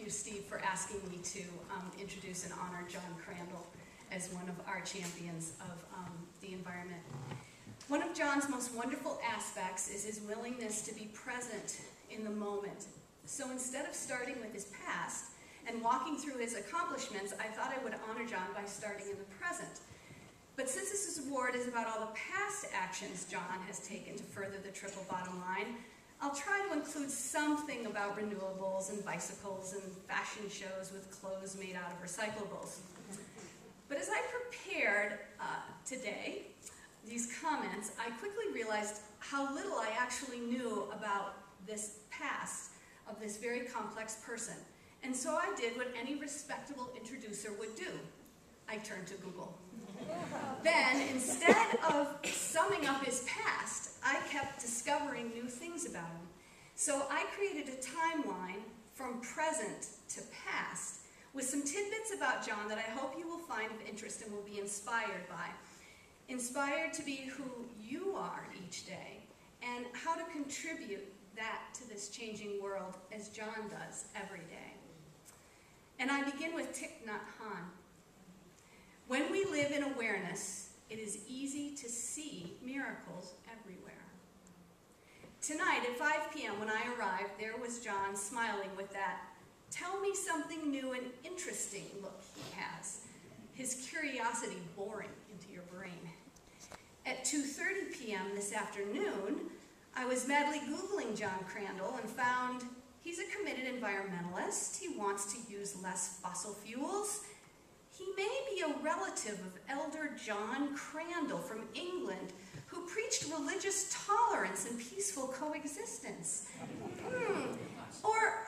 you, Steve, for asking me to introduce and honor John Crandall as one of our champions of the environment. One of John's most wonderful aspects is his willingness to be present in the moment. So instead of starting with his past and walking through his accomplishments, I thought I would honor John by starting in the present. But since this award is about all the past actions John has taken to further the triple bottom line, I'll try to include something about renewables and bicycles and fashion shows with clothes made out of recyclables. But as I prepared today these comments, I quickly realized how little I actually knew about this past of this very complex person. And so I did what any respectable introducer would do. I turned to Google. Then, instead of summing up his past, I kept discovering new things about him. So I created a timeline from present to past with some tidbits about John that I hope you will find of interest and will be inspired by. Inspired to be who you are each day and how to contribute that to this changing world as John does every day. And I begin with Thich Nhat Hanh. When we live in awareness, it is easy to see miracles everywhere. Tonight at 5 p.m. when I arrived, there was John smiling with that "tell me something new and interesting" look he has, his curiosity boring into your brain. At 2:30 p.m. this afternoon, I was madly Googling John Crandall and found he's a committed environmentalist. He wants to use less fossil fuels. He may be a relative of Elder John Crandall from England, who preached religious tolerance and peaceful coexistence. Or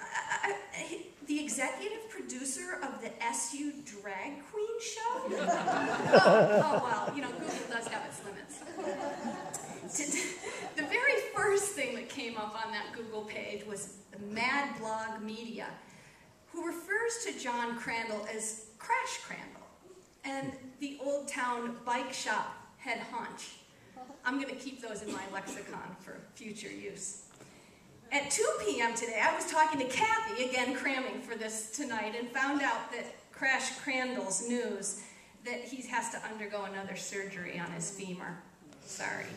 the executive producer of the SU Drag Queen show? Oh, well, you know, Google does have its limits. The very first thing that came up on that Google page was Mad Blog Media, who refers to John Crandall as Crash Crandall and the Old Town Bike Shop Head Honch. I'm going to keep those in my lexicon for future use. At 2 p.m. today, I was talking to Kathy, again cramming for this tonight, and found out that Crash Crandall's news that he has to undergo another surgery on his femur. Sorry.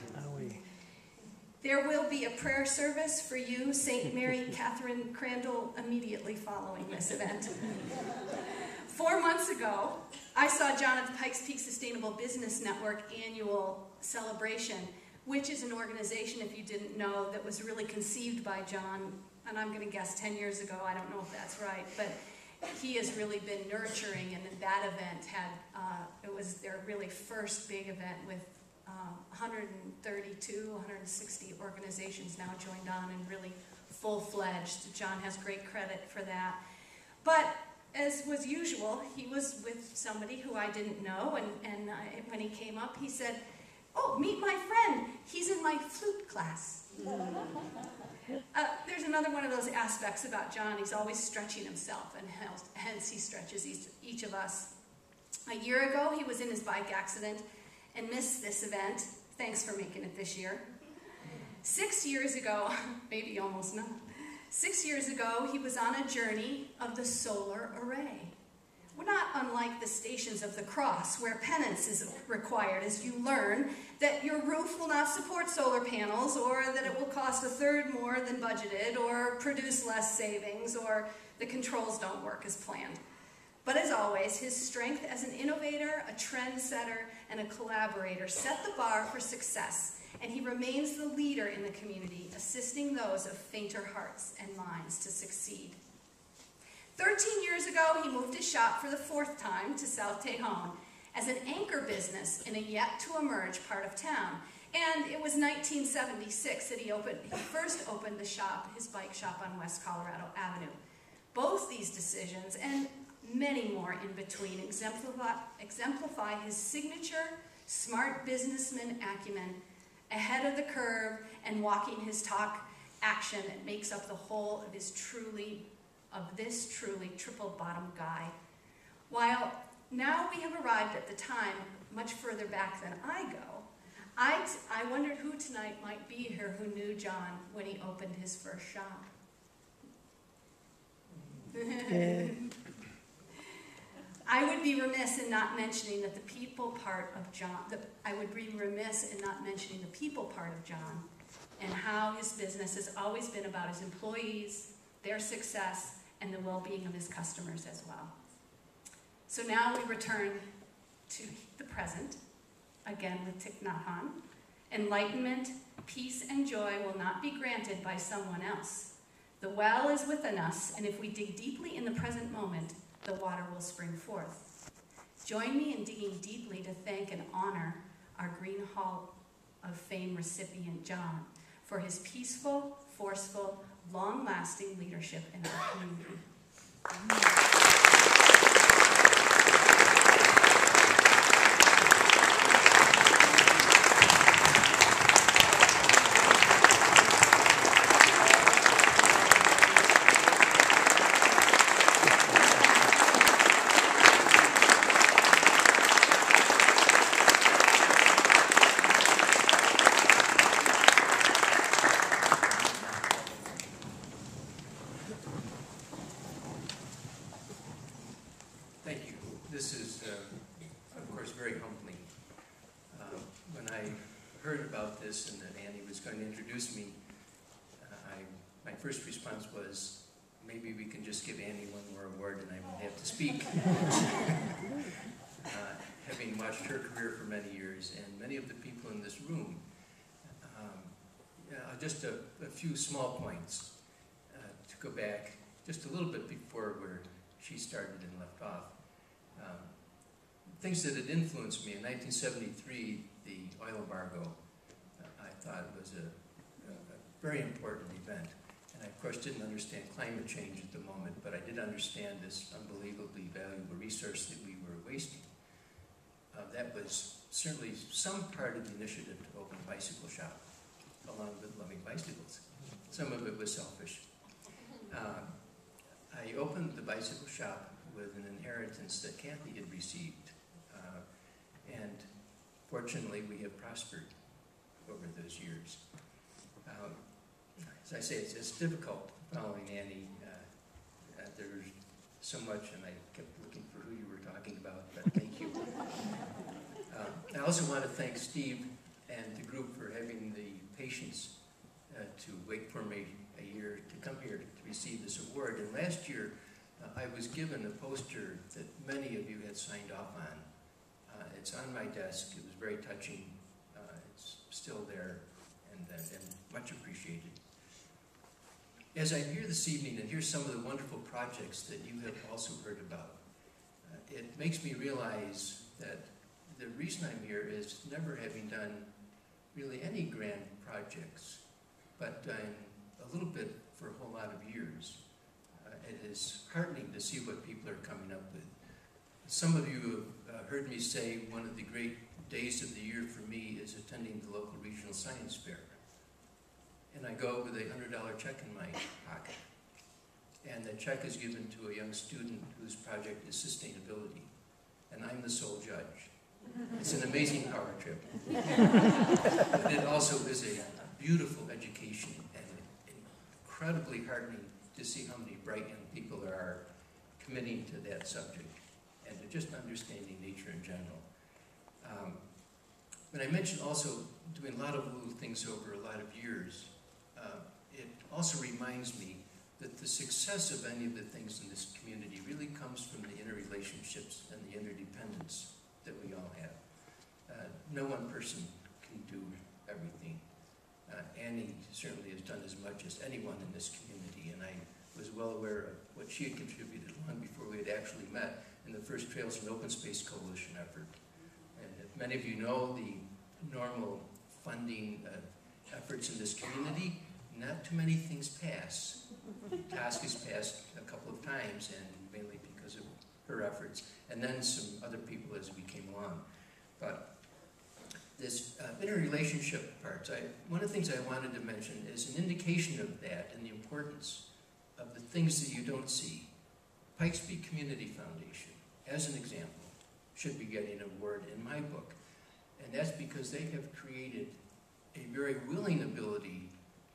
There will be a prayer service for you, St. Mary Catherine Crandall, immediately following this event. 4 months ago, I saw John at the Pikes Peak Sustainable Business Network annual celebration, which is an organization, if you didn't know, that was really conceived by John, and I'm going to guess 10 years ago. I don't know if that's right, but he has really been nurturing, and that event had, it was their really first big event with 132, 160 organizations now joined on and really full-fledged. John has great credit for that. But as was usual, he was with somebody who I didn't know, and when he came up, he said, "Oh, meet my friend. He's in my flute class." There's another one of those aspects about John. He's always stretching himself, and hence he stretches each of us. A year ago, he was in his bike accident and missed this event. Thanks for making it this year. 6 years ago, maybe almost not, 6 years ago, he was on a journey of the solar array. We're not unlike the Stations of the Cross, where penance is required as you learn that your roof will not support solar panels, or that it will cost a third more than budgeted, or produce less savings, or the controls don't work as planned. But as always, his strength as an innovator, a trendsetter, and a collaborator set the bar for success, and he remains the leader in the community, assisting those of fainter hearts and minds to succeed. 13 years ago, he moved his shop for the 4th time to South Tejon as an anchor business in a yet-to-emerge part of town. And it was 1976 that he first opened the shop, his bike shop on West Colorado Avenue. Both these decisions, and many more in between, exemplify his signature smart businessman acumen, ahead of the curve and walking his talk action that makes up the whole of this truly triple bottom guy. While now we have arrived at the time much further back than I go, I wondered who tonight might be here who knew John when he opened his first shop. I would be remiss in not mentioning that the people part of John, I would be remiss in not mentioning the people part of John and how his business has always been about his employees, their success, and the well-being of his customers as well. So now we return to the present, again with Thich Nhat Hanh. Enlightenment, peace, and joy will not be granted by someone else. The well is within us, and if we dig deeply in the present moment, the water will spring forth. Join me in digging deeply to thank and honor our Green Hall of Fame recipient, John, for his peaceful, forceful, long-lasting leadership in our community. And that Annie was going to introduce me, my first response was, maybe we can just give Annie one more award and I won't have to speak. Having watched her career for many years and many of the people in this room, just a few small points to go back just a little bit before where she started and left off. Things that had influenced me in 1973, the oil embargo. I thought it was a very important event. And I, of course, didn't understand climate change at the moment, but I did understand this unbelievably valuable resource that we were wasting. That was certainly some part of the initiative to open a bicycle shop, along with loving bicycles. Some of it was selfish. I opened the bicycle shop with an inheritance that Kathy had received. And fortunately, we have prospered over those years. As I say, it's difficult following Annie. There's so much, and I kept looking for who you were talking about, but thank you. I also want to thank Steve and the group for having the patience to wait for me a year to come here to receive this award. And last year, I was given a poster that many of you had signed off on. It's on my desk. It was very touching. It's still there and much appreciated. As I'm here this evening and hear some of the wonderful projects that you have also heard about, it makes me realize that the reason I'm here is never having done really any grand projects, but done a little bit for a whole lot of years. It is heartening to see what people are coming up with. Some of you have heard me say one of the great days of the year for me is attending the local regional science fair. And I go with a $100 check in my pocket. And the check is given to a young student whose project is sustainability. And I'm the sole judge. It's an amazing power trip. But it also is a beautiful education and incredibly heartening to see how many bright young people there are committing to that subject and to just understanding nature in general. But I mentioned also doing a lot of little things over a lot of years. It also reminds me that the success of any of the things in this community really comes from the interrelationships and the interdependence that we all have. No one person can do everything. Annie certainly has done as much as anyone in this community, and I was well aware of what she had contributed long before we had actually met in the first Trails and Open Space Coalition effort. And if many of you know the normal funding efforts in this community, not too many things pass. TASC has passed a couple of times, and mainly because of her efforts, and then some other people as we came along. But this interrelationship part, one of the things I wanted to mention is an indication of that and the importance of the things that you don't see. Pikes Peak Community Foundation, as an example, should be getting an award in my book. And that's because they have created a very willing ability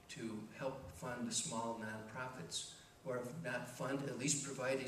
to help fund the small nonprofits, or if not fund, at least provide a